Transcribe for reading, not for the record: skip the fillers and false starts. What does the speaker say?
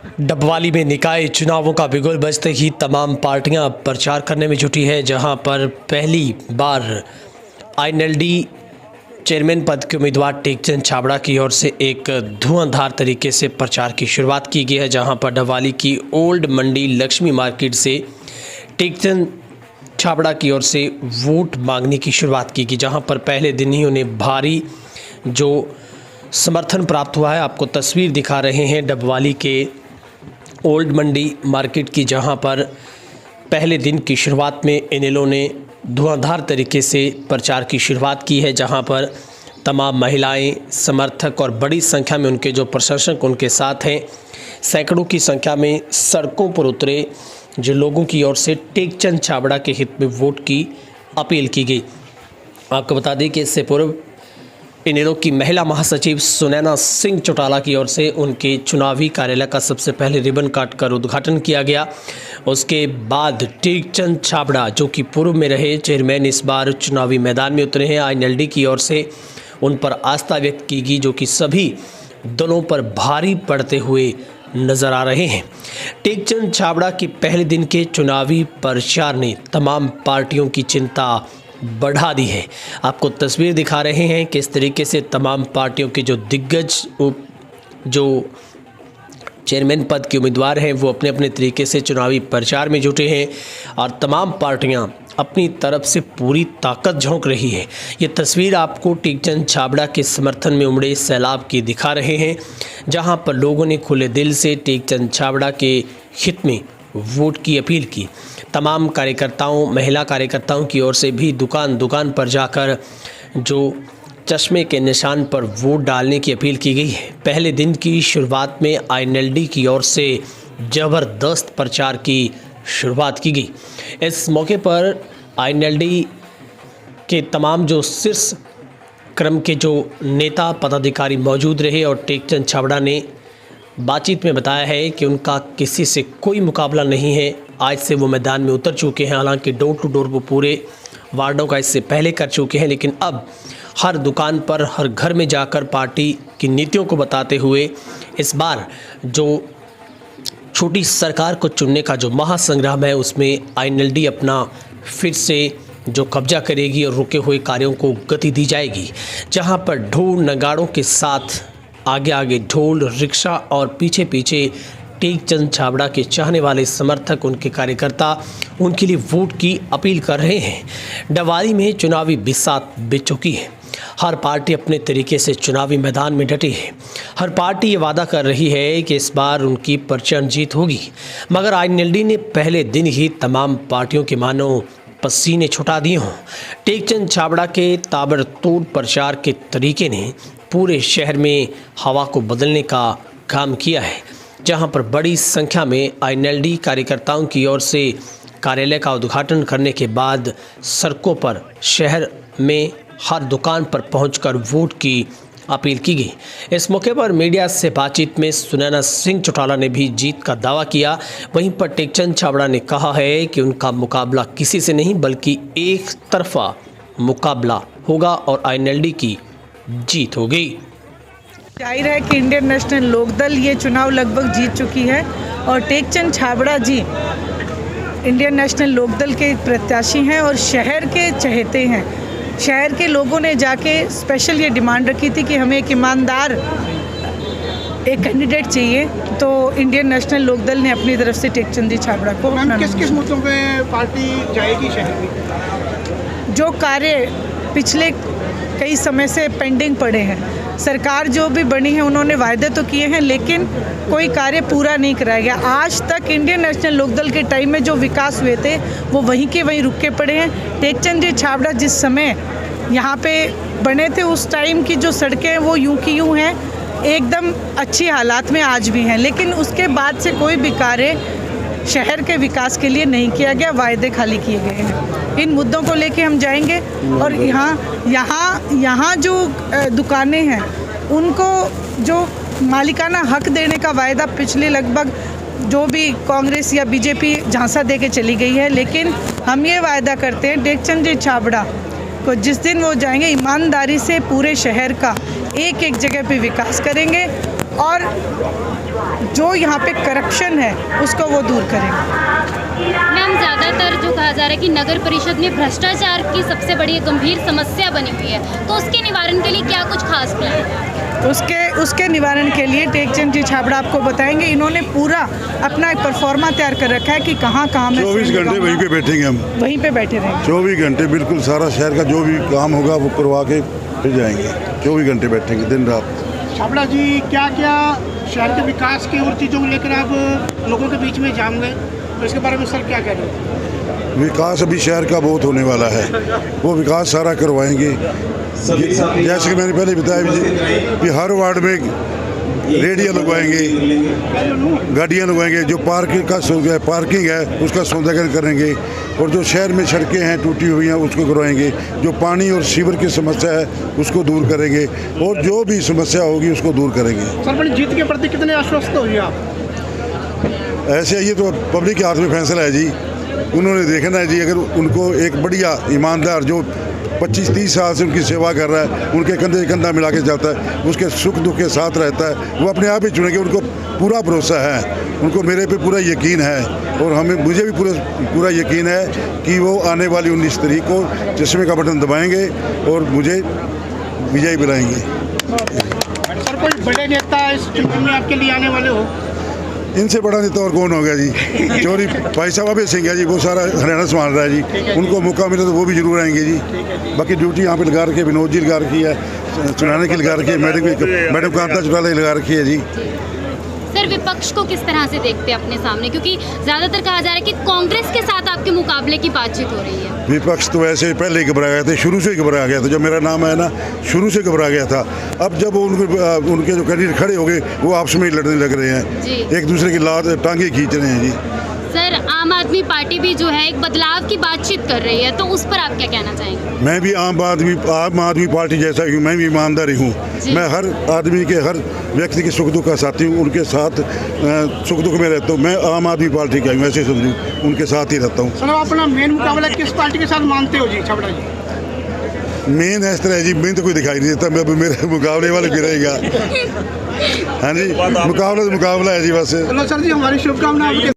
डबवाली में निकाय चुनावों का बिगुल बजते ही तमाम पार्टियां प्रचार करने में जुटी है, जहां पर पहली बार आईएनएलडी चेयरमैन पद के उम्मीदवार टेकचंद छाबड़ा की ओर से एक धुआंधार तरीके से प्रचार की शुरुआत की गई है। जहां पर डबवाली की ओल्ड मंडी लक्ष्मी मार्केट से टेकचंद छाबड़ा की ओर से वोट मांगने की शुरुआत की गई, जहां पर पहले दिन ही उन्हें भारी जो समर्थन प्राप्त हुआ है। आपको तस्वीर दिखा रहे हैं डबवाली के ओल्ड मंडी मार्केट की, जहां पर पहले दिन की शुरुआत में इनेलो ने धुआंधार तरीके से प्रचार की शुरुआत की है, जहां पर तमाम महिलाएं, समर्थक और बड़ी संख्या में उनके जो प्रशंसक उनके साथ हैं। सैकड़ों की संख्या में सड़कों पर उतरे जो लोगों की ओर से टेकचंद छाबड़ा के हित में वोट की अपील की गई। आपको बता दें कि इससे पूर्व इनेलो की महिला महासचिव सुनैना सिंह चौटाला की ओर से उनके चुनावी कार्यालय का सबसे पहले रिबन काटकर उद्घाटन किया गया। उसके बाद टेकचंद छाबड़ा, जो कि पूर्व में रहे चेयरमैन, इस बार चुनावी मैदान में उतरे हैं। आईएनएलडी की ओर से उन पर आस्था व्यक्त की गई, जो कि सभी दलों पर भारी पड़ते हुए नजर आ रहे हैं। टेकचंद छाबड़ा के पहले दिन के चुनावी प्रचार ने तमाम पार्टियों की चिंता बढ़ा दी है। आपको तस्वीर दिखा रहे हैं किस तरीके से तमाम पार्टियों के जो दिग्गज जो चेयरमैन पद के उम्मीदवार हैं वो अपने अपने तरीके से चुनावी प्रचार में जुटे हैं और तमाम पार्टियां अपनी तरफ से पूरी ताकत झोंक रही है। ये तस्वीर आपको टेकचंद छाबड़ा के समर्थन में उमड़े सैलाब की दिखा रहे हैं, जहां पर लोगों ने खुले दिल से टेकचंद छाबड़ा के हित में वोट की अपील की। तमाम कार्यकर्ताओं, महिला कार्यकर्ताओं की ओर से भी दुकान दुकान पर जाकर जो चश्मे के निशान पर वोट डालने की अपील की गई है। पहले दिन की शुरुआत में आईएनएलडी की ओर से ज़बरदस्त प्रचार की शुरुआत की गई। इस मौके पर आईएनएलडी के तमाम जो शीर्ष क्रम के जो नेता पदाधिकारी मौजूद रहे और टेकचंद छाबड़ा ने बातचीत में बताया है कि उनका किसी से कोई मुकाबला नहीं है। आज से वो मैदान में उतर चुके हैं। हालांकि डोर टू डोर वो पूरे वार्डों का इससे पहले कर चुके हैं, लेकिन अब हर दुकान पर, हर घर में जाकर पार्टी की नीतियों को बताते हुए इस बार जो छोटी सरकार को चुनने का जो महासंग्राम है उसमें आईएनएलडी अपना फिर से जो कब्जा करेगी और रुके हुए कार्यों को गति दी जाएगी। जहां पर ढोल नगाड़ों के साथ आगे आगे ढोल, रिक्शा और पीछे पीछे टेकचंद छाबड़ा के चाहने वाले समर्थक, उनके कार्यकर्ता उनके लिए वोट की अपील कर रहे हैं। डबवाली में चुनावी बिसात बिछ चुकी है। हर पार्टी अपने तरीके से चुनावी मैदान में डटी है। हर पार्टी ये वादा कर रही है कि इस बार उनकी प्रचंड जीत होगी, मगर आईएनएलडी ने पहले दिन ही तमाम पार्टियों के मानो पसीने छुटा दिए हों। टेकचंद छाबड़ा के ताबड़तोड़ प्रचार के तरीके ने पूरे शहर में हवा को बदलने का काम किया है, जहां पर बड़ी संख्या में आईएनएलडी कार्यकर्ताओं की ओर से कार्यालय का उद्घाटन करने के बाद सड़कों पर, शहर में हर दुकान पर पहुंचकर वोट की अपील की गई। इस मौके पर मीडिया से बातचीत में सुनैना सिंह चौटाला ने भी जीत का दावा किया। वहीं पर टेकचंद छाबड़ा ने कहा है कि उनका मुकाबला किसी से नहीं बल्कि एक तरफा मुकाबला होगा और आईएनएलडी की जीत हो गई। जाहिर है कि इंडियन नेशनल लोकदल ये चुनाव लगभग जीत चुकी है और टेकचंद छाबड़ा जी इंडियन नेशनल लोकदल के प्रत्याशी हैं और शहर के चहेते हैं। शहर के लोगों ने जाके स्पेशल ये डिमांड रखी थी कि हमें एक ईमानदार एक कैंडिडेट चाहिए, तो इंडियन नेशनल लोकदल ने अपनी तरफ से टेकचंद जी छाबड़ा को। किस किस मुद्दों पे पार्टी जाएगी शहर में? जो कार्य पिछले कई समय से पेंडिंग पड़े हैं, सरकार जो भी बनी है उन्होंने वायदे तो किए हैं लेकिन कोई कार्य पूरा नहीं कराया गया। आज तक इंडियन नेशनल लोकदल के टाइम में जो विकास हुए थे वो वहीं के वहीं रुके पड़े हैं। टेकचंद जी छाबड़ा जिस समय यहाँ पे बने थे उस टाइम की जो सड़कें हैं वो यूं की यूं हैं, एकदम अच्छी हालात में आज भी हैं, लेकिन उसके बाद से कोई भी कार्य शहर के विकास के लिए नहीं किया गया, वायदे खाली किए गए हैं। इन मुद्दों को लेके हम जाएंगे और यहाँ जो दुकानें हैं उनको जो मालिकाना हक देने का वायदा पिछले लगभग जो भी कांग्रेस या बीजेपी झांसा दे के चली गई है, लेकिन हम ये वायदा करते हैं टेकचंद जी छाबड़ा को जिस दिन वो जाएंगे ईमानदारी से पूरे शहर का एक एक जगह पे विकास करेंगे और जो यहाँ पे करप्शन है उसको वो दूर करेंगे। मैम, ज़्यादातर जो कहा जा रहा है कि नगर परिषद में भ्रष्टाचार की सबसे बड़ी गंभीर समस्या बनी हुई है, तो उसके निवारण के लिए क्या कुछ खास प्लान है? उसके निवारण के लिए टेकचंद जी छाबड़ा आपको बताएंगे। इन्होंने पूरा अपना एक परफॉर्मा तैयार कर रखा है कि कहाँ कहाँ में 24 घंटे वहीं पे बैठेंगे हम, वहीं पे बैठे रहेंगे 24 घंटे बिल्कुल सारा शहर का जो भी काम होगा वो करवा के फिर जाएंगे। 24 घंटे बैठेंगे दिन रात। छाबड़ा जी, क्या क्या शहर के विकास की और चीज़ों को लेकर आप लोगों के बीच में जाम गए, तो इसके बारे में सर क्या कह रहे हैं? विकास अभी शहर का बहुत होने वाला है, वो विकास सारा करवाएंगे। जैसे कि मैंने पहले बताया कि हर वार्ड में रेडियो लगवाएंगे, गाड़ियाँ लगवाएंगे, जो पार्किंग है उसका सौंदर्यीकरण करेंगे, और जो शहर में सड़कें हैं टूटी हुई हैं उसको करवाएंगे, जो पानी और सीवर की समस्या है उसको दूर करेंगे, और जो भी समस्या होगी उसको दूर करेंगे। सर, जीत के प्रति कितने आश्वस्त हुए आप? ऐसे ये तो पब्लिक के हाथ में फैसला है जी, उन्होंने देखना है जी। अगर उनको एक बढ़िया ईमानदार जो 25-30 साल से उनकी सेवा कर रहा है, उनके कंधे से कंधा मिला के जाता है, उसके सुख दुख के साथ रहता है, वो अपने आप ही चुनेंगे। उनको पूरा भरोसा है, उनको मेरे पे पूरा यकीन है, और मुझे भी पूरा यकीन है कि वो आने वाली 19 तारीख को चश्मे का बटन दबाएंगे और मुझे विजयी बनाएंगे। सर, कोई बड़े नेता इस चुनाव में आपके लिए आने वाले हो? इनसे बड़ा नेता और कौन हो गया जी? चोरी भाई साहब अभी सिंह है जी, वो सारा हरियाणा संभाल रहा है जी, उनको मौका मिले तो वो भी जरूर आएंगे जी। बाकी ड्यूटी यहाँ पे लगा रखी है, विनोद जी लगा रखी है, चुनाने की लगा रखी है, मैडम कांता चौटाला लगा रखी है जी। सर, विपक्ष को किस तरह से देखते हैं अपने सामने, क्योंकि ज़्यादातर कहा जा रहा है कि कांग्रेस के साथ आपके मुकाबले की बातचीत हो रही है? विपक्ष तो ऐसे पहले ही घबरा गए थे, शुरू से ही घबरा गया था। जब मेरा नाम आया ना, शुरू से घबरा गया था। अब जब उनके जो कैंडिडेट खड़े हो गए, वो आपस में ही लड़ने लग रहे हैं, एक दूसरे की टांगे खींच रहे हैं जी। सर, आम आदमी पार्टी भी जो है एक बदलाव की बातचीत कर रही है, तो उस पर आप क्या कहना चाहेंगे? मैं भी आम आदमी पार्टी जैसा ही हूँ, मैं भी ईमानदार ही हूँ। मैं हर आदमी के, हर व्यक्ति के सुख दुख का साथी हूँ, उनके साथ सुख दुख में रहता हूँ। मैं आम आदमी पार्टी का हूँ, ऐसे समझूँ, उनके साथ ही रहता हूँ। सर, आप अपना मेन मुकाबला किस पार्टी के साथ मानते हो जी छाबड़ा जी? मेन इस तरह है जी, मेन तो कोई दिखाई नहीं देता, मैं मेरे मुकाबले वाले भी रहेगा। हाँ जी, मुकाबला तो मुकाबला है जी बस। चलो सर जी, हमारी शुभकामनाएं।